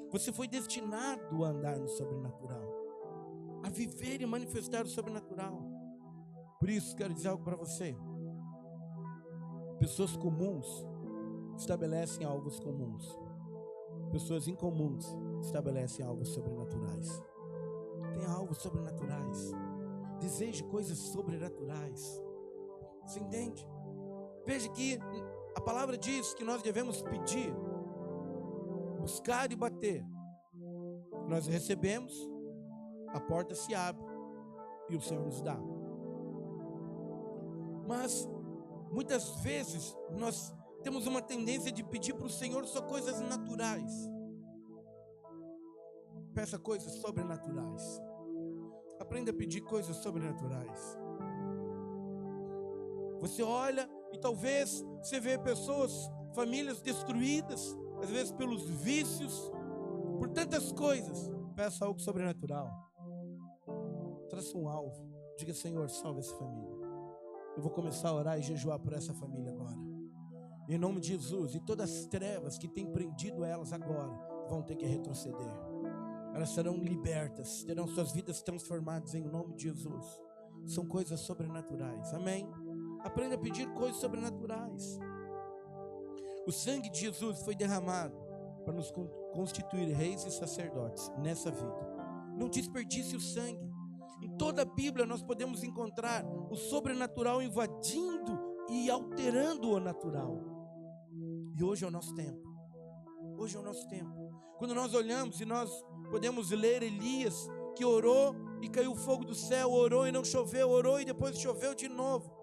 Você foi destinado a andar no sobrenatural, a viver e manifestar o sobrenatural. Por isso, quero dizer algo para você. Pessoas comuns estabelecem alvos comuns. Pessoas incomuns estabelecem alvos sobrenaturais. Tenha alvos sobrenaturais. Deseje coisas sobrenaturais. Você entende? Veja que a palavra diz que nós devemos pedir, buscar e bater. Nós recebemos, a porta se abre e o Senhor nos dá. Mas muitas vezes nós temos uma tendência de pedir para o Senhor só coisas naturais. Peça coisas sobrenaturais. Aprenda a pedir coisas sobrenaturais. Você olha e talvez você vê pessoas, famílias destruídas, às vezes pelos vícios, por tantas coisas. Peça algo sobrenatural. Traça um alvo. Diga: Senhor, salve essa família. Eu vou começar a orar e jejuar por essa família agora. Em nome de Jesus. E todas as trevas que têm prendido elas agora vão ter que retroceder. Elas serão libertas, terão suas vidas transformadas em nome de Jesus. São coisas sobrenaturais. Amém? Aprenda a pedir coisas sobrenaturais. O sangue de Jesus foi derramado para nos constituir reis e sacerdotes nessa vida. Não desperdice o sangue. Em toda a Bíblia nós podemos encontrar o sobrenatural invadindo e alterando o natural. E hoje é o nosso tempo. Hoje é o nosso tempo. Quando nós olhamos e nós podemos ler Elias, que orou e caiu fogo do céu, orou e não choveu, orou e depois choveu de novo.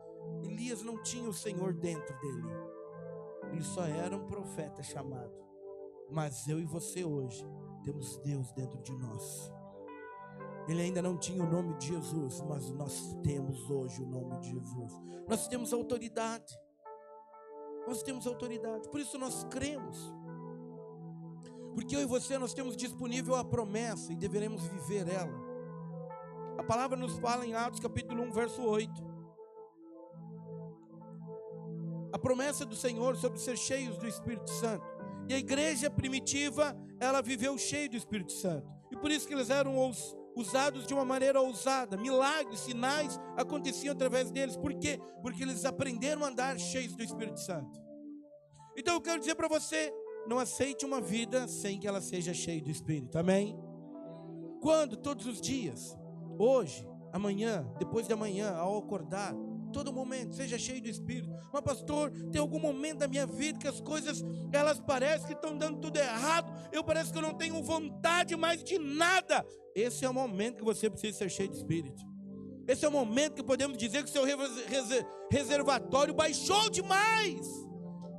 Elias não tinha o Senhor dentro dele. Ele só era um profeta chamado. Mas eu e você hoje temos Deus dentro de nós. Ele ainda não tinha o nome de Jesus, mas nós temos hoje o nome de Jesus. Nós temos autoridade. Nós temos autoridade. Por isso nós cremos. Porque eu e você nós temos disponível a promessa e deveremos viver ela. A palavra nos fala em Atos capítulo 1, verso 8. A promessa do Senhor sobre ser cheios do Espírito Santo. E a igreja primitiva, ela viveu cheia do Espírito Santo. E por isso que eles eram usados de uma maneira ousada. Milagres, sinais aconteciam através deles. Por quê? Porque eles aprenderam a andar cheios do Espírito Santo. Então eu quero dizer para você, não aceite uma vida sem que ela seja cheia do Espírito. Amém? Quando? Todos os dias. Hoje, amanhã, depois de amanhã, ao acordar. Todo momento, seja cheio do Espírito. Mas pastor, tem algum momento da minha vida que as coisas, elas parecem que estão dando tudo errado. Parece que eu não tenho vontade mais de nada. Esse é o momento que você precisa ser cheio de Espírito. Esse é o momento que podemos dizer que o seu reservatório baixou demais.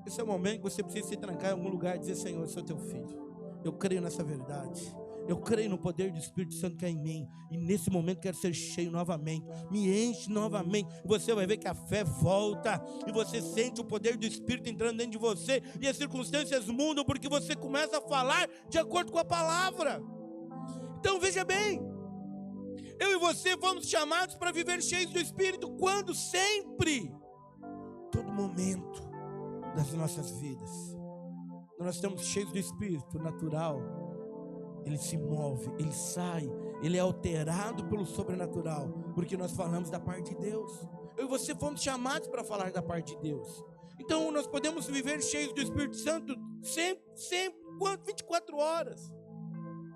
Esse é o momento que você precisa se trancar em algum lugar e dizer: Senhor, eu sou teu filho. Eu creio nessa verdade. Eu creio no poder do Espírito Santo que é em mim. E nesse momento quero ser cheio novamente. Me enche novamente. Você vai ver que a fé volta. E você sente o poder do Espírito entrando dentro de você. E as circunstâncias mudam porque você começa a falar de acordo com a palavra. Então veja bem. Eu e você fomos chamados para viver cheios do Espírito. Quando? Sempre. Todo momento das nossas vidas. Nós estamos cheios do Espírito natural. Ele se move, ele sai, ele é alterado pelo sobrenatural, porque nós falamos da parte de Deus. Eu e você fomos chamados para falar da parte de Deus. Então nós podemos viver cheios do Espírito Santo sempre, 24 horas.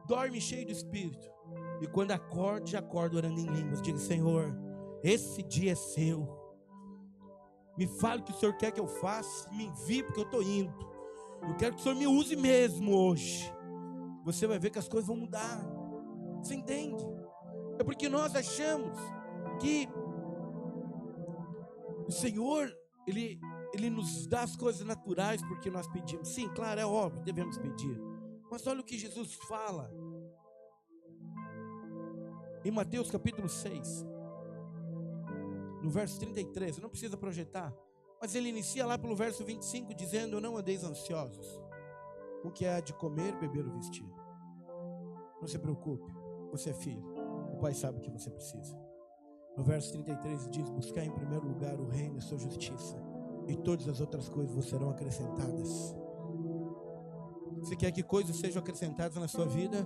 Dorme cheio do Espírito. E quando acorde, já acorda orando em línguas. Diga: Senhor, esse dia é seu. Me fale o que o Senhor quer que eu faça. Me envie porque eu estou indo. Eu quero que o Senhor me use mesmo hoje. Você vai ver que as coisas vão mudar. Você entende? É porque nós achamos que o Senhor, Ele nos dá as coisas naturais porque nós pedimos. Sim, claro, é óbvio, devemos pedir. Mas olha o que Jesus fala em Mateus capítulo 6, no verso 33. Você não precisa projetar, mas ele inicia lá pelo verso 25 dizendo: não andeis ansiosos com o que há de comer, beber ou vestir. Não se preocupe, você é filho, o Pai sabe o que você precisa. No verso 33 diz: buscar em primeiro lugar o reino e a sua justiça, e todas as outras coisas vos serão acrescentadas. Você quer que coisas sejam acrescentadas na sua vida?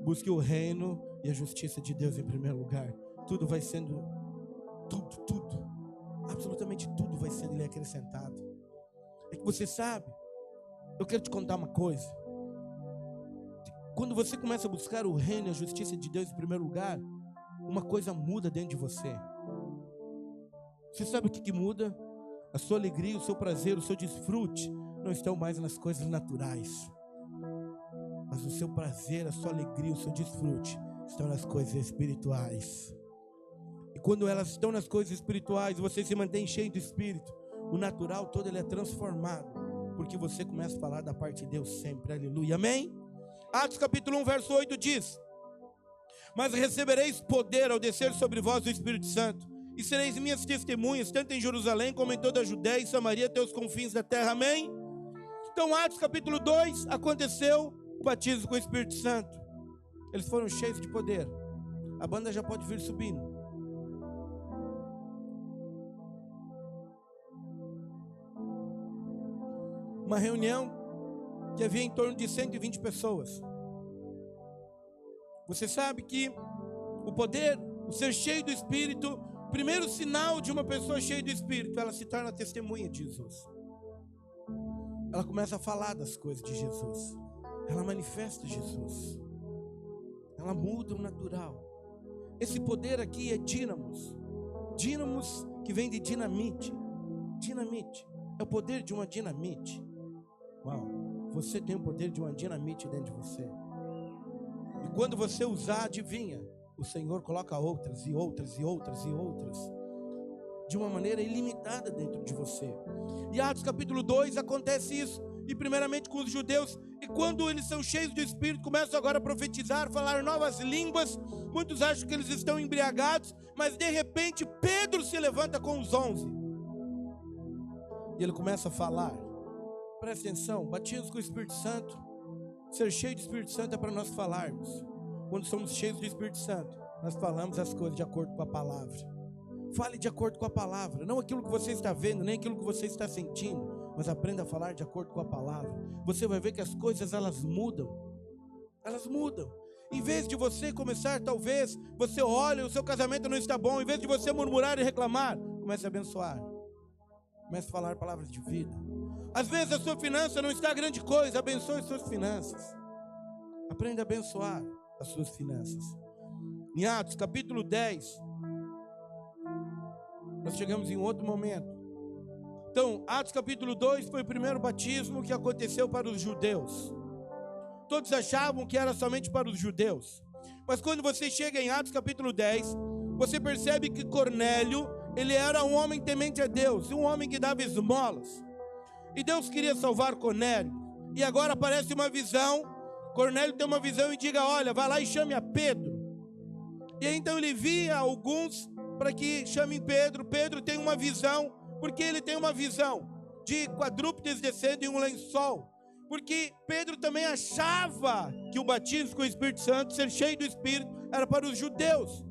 Busque o reino e a justiça de Deus em primeiro lugar. Tudo vai sendo, tudo, absolutamente tudo vai sendo lhe acrescentado. É que você sabe, eu quero te contar uma coisa. Quando você começa a buscar o reino e a justiça de Deus em primeiro lugar, uma coisa muda dentro de você. Você sabe o que muda? A sua alegria, o seu prazer, o seu desfrute não estão mais nas coisas naturais. Mas o seu prazer, a sua alegria, o seu desfrute estão nas coisas espirituais. E quando elas estão nas coisas espirituais, você se mantém cheio do Espírito, o natural todo ele é transformado, porque você começa a falar da parte de Deus sempre, aleluia, amém? Atos capítulo 1, verso 8 diz: mas recebereis poder ao descer sobre vós o Espírito Santo, e sereis minhas testemunhas, tanto em Jerusalém como em toda a Judéia e Samaria, até os confins da terra, amém? Então Atos capítulo 2, aconteceu o batismo com o Espírito Santo, eles foram cheios de poder. A banda já pode vir subindo. Uma reunião que havia em torno de 120 pessoas. Você sabe que o poder, o ser cheio do Espírito, o primeiro sinal de uma pessoa cheia do Espírito, ela se torna testemunha de Jesus. Ela começa a falar das coisas de Jesus. Ela manifesta Jesus. Ela muda o natural. Esse poder aqui é dínamos. Dínamos que vem de dinamite. Dinamite. É o poder de uma dinamite. Uau. Você tem o poder de uma dinamite dentro de você. E quando você usar, adivinha, o Senhor coloca outras e outras e outras e outras, de uma maneira ilimitada dentro de você. E Atos capítulo 2 acontece isso, e primeiramente com os judeus, e quando eles são cheios do Espírito, começam agora a profetizar, falar novas línguas. Muitos acham que eles estão embriagados, mas de repente Pedro se levanta com os 11, e ele começa a falar. Presta atenção, batismo com o Espírito Santo, ser cheio do Espírito Santo é para nós falarmos. Quando somos cheios do Espírito Santo, nós falamos as coisas de acordo com a palavra. Fale de acordo com a palavra, não aquilo que você está vendo, nem aquilo que você está sentindo, mas aprenda a falar de acordo com a palavra. Você vai ver que as coisas elas mudam. Elas mudam. Em vez de você começar, talvez, você olha, o seu casamento não está bom, em vez de você murmurar e reclamar, comece a abençoar. Comece a falar palavras de vida. Às vezes a sua finança não está grande coisa, abençoe suas finanças. Aprenda a abençoar as suas finanças. Em Atos capítulo 10, nós chegamos em outro momento. Então, Atos capítulo 2 foi o primeiro batismo que aconteceu para os judeus. Todos achavam que era somente para os judeus. Mas quando você chega em Atos capítulo 10, você percebe que Cornélio, ele era um homem temente a Deus, um homem que dava esmolas. E Deus queria salvar Cornélio. E agora aparece uma visão. Cornélio tem uma visão e diga: olha, vai lá e chame a Pedro. E aí, então ele envia alguns para que chamem Pedro. Pedro tem uma visão. Porque ele tem uma visão de quadrúpedes descendo em um lençol. Porque Pedro também achava que o batismo com o Espírito Santo, ser cheio do Espírito, era para os judeus.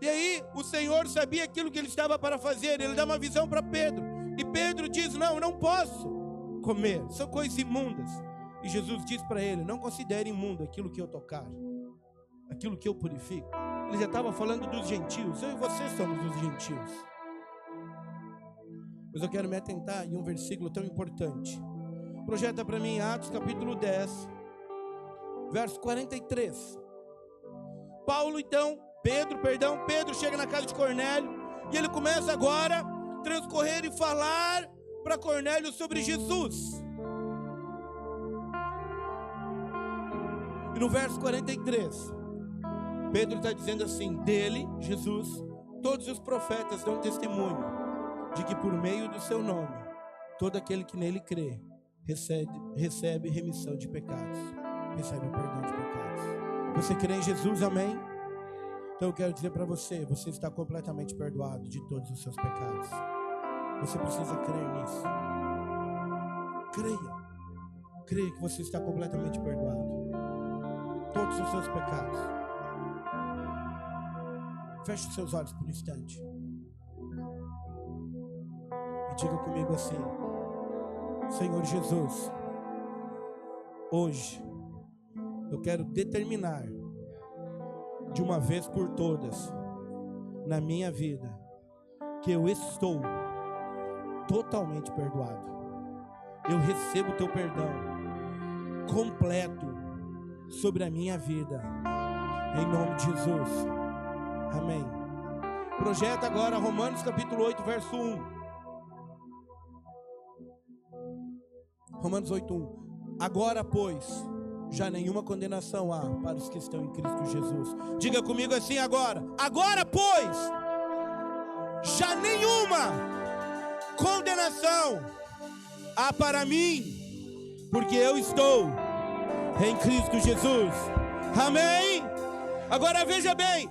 E aí o Senhor sabia aquilo que ele estava para fazer. Ele dá uma visão para Pedro. E Pedro diz: não, eu não posso comer, são coisas imundas. E Jesus diz para ele: não considere imundo aquilo que eu tocar, aquilo que eu purifico. Ele já estava falando dos gentios. Eu e você somos os gentios. Mas eu quero me atentar em um versículo tão importante. Projeta para mim Atos capítulo 10, verso 43. Pedro chega na casa de Cornélio, e ele começa agora a transcorrer e falar para Cornélio sobre Jesus. E no verso 43, Pedro está dizendo assim: dele, Jesus, todos os profetas dão testemunho de que por meio do seu nome, todo aquele que nele crê, recebe remissão de pecados, recebe o perdão de pecados. Você crê em Jesus, amém? Então eu quero dizer para você, você está completamente perdoado de todos os seus pecados. Você precisa crer nisso. Creia que você está completamente perdoado. Todos os seus pecados. Feche os seus olhos por um instante. E diga comigo assim: Senhor Jesus, hoje eu quero determinar de uma vez por todas na minha vida que eu estou totalmente perdoado. Eu recebo o teu perdão completo sobre a minha vida, em nome de Jesus, amém. Projeta agora Romanos capítulo 8, verso 1. Romanos 8:1. Agora, pois, já nenhuma condenação há para os que estão em Cristo Jesus. Diga comigo assim agora. Agora, pois, já nenhuma condenação há para mim, porque eu estou em Cristo Jesus. Amém? Agora veja bem,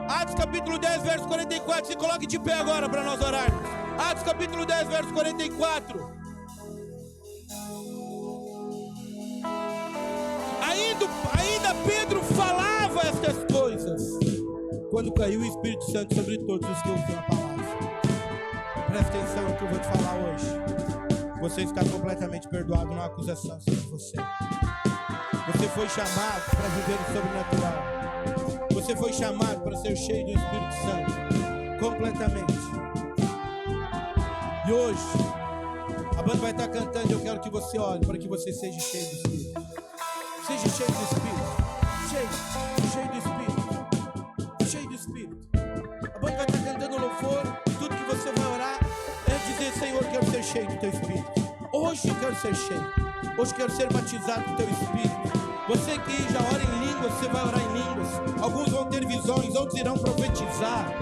Atos capítulo 10, verso 44. Se coloque de pé agora para nós orarmos. Atos capítulo 10, verso 44. Ainda Pedro falava estas coisas quando caiu o Espírito Santo sobre todos os que ouviam a palavra. Presta atenção no que eu vou te falar hoje. Você está completamente perdoado, não há acusação sobre você. Você foi chamado para viver o sobrenatural. Você foi chamado para ser cheio do Espírito Santo. Completamente. E hoje, a banda vai estar cantando e eu quero que você olhe para que você seja cheio do Espírito. Seja cheio do Espírito. Cheio do Espírito. Cheio do Espírito. A banda vai estar cantando louvor. E tudo que você vai orar é dizer: Senhor, eu quero ser cheio do Teu Espírito. Hoje eu quero ser cheio. Hoje eu quero ser batizado do Teu Espírito. Você que já ora em línguas, você vai orar em línguas. Alguns vão ter visões, outros irão profetizar.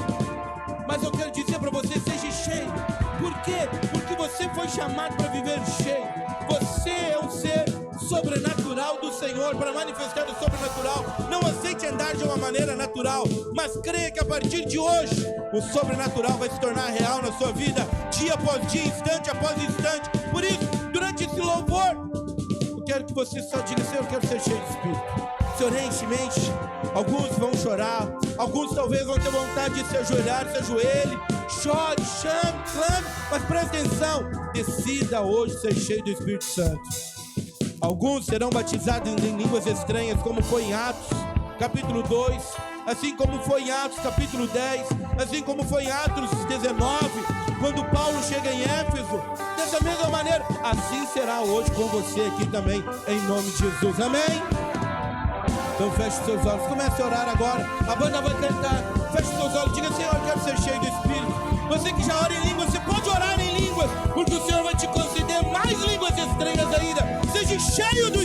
Mas eu quero dizer para você: seja cheio. Por quê? Porque você foi chamado para viver cheio. Você é um ser sobrenatural do Senhor, para manifestar o sobrenatural. Não aceite andar de uma maneira natural, mas creia que a partir de hoje o sobrenatural vai se tornar real na sua vida, dia após dia, instante após instante. Por isso, durante esse louvor, eu quero que você só diga: Senhor, eu quero ser cheio de Espírito. Senhor, enche. Alguns vão chorar, alguns talvez vão ter vontade de se ajoelhar, se ajoelhe, chore, chame, clame, mas presta atenção, decida hoje ser cheio do Espírito Santo. Alguns serão batizados em línguas estranhas, como foi em Atos capítulo 2, assim como foi em Atos capítulo 10, assim como foi em Atos 19, quando Paulo chega em Éfeso. Dessa mesma maneira, assim será hoje com você aqui também, em nome de Jesus. Amém? Então feche os seus olhos, comece a orar agora. A banda vai cantar. Feche os seus olhos, diga: Senhor, eu quero ser cheio do Espírito. Você que já ora em línguas, você pode orar em línguas, porque o Senhor vai te conceder mais línguas estranhas ainda. Seja cheio do